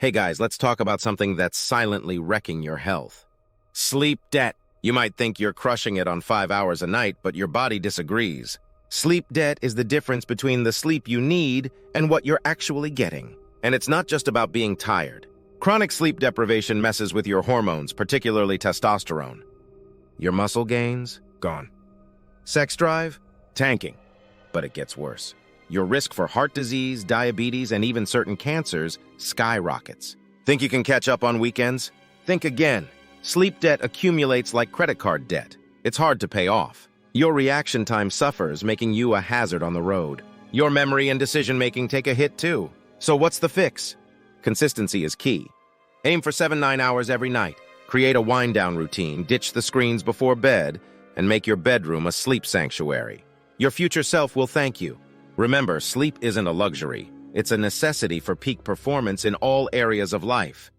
Hey guys, let's talk about something that's silently wrecking your health. Sleep debt. You might think you're crushing it on 5 hours a night, but your body disagrees. Sleep debt is the difference between the sleep you need and what you're actually getting. And it's not just about being tired. Chronic sleep deprivation messes with your hormones, particularly testosterone. Your muscle gains? Gone. Sex drive? Tanking. But it gets worse. Your risk for heart disease, diabetes, and even certain cancers skyrockets. Think you can catch up on weekends? Think again. Sleep debt accumulates like credit card debt. It's hard to pay off. Your reaction time suffers, making you a hazard on the road. Your memory and decision-making take a hit too. So what's the fix? Consistency is key. Aim for 7-9 hours every night. Create a wind-down routine, ditch the screens before bed, and make your bedroom a sleep sanctuary. Your future self will thank you. Remember, sleep isn't a luxury. It's a necessity for peak performance in all areas of life.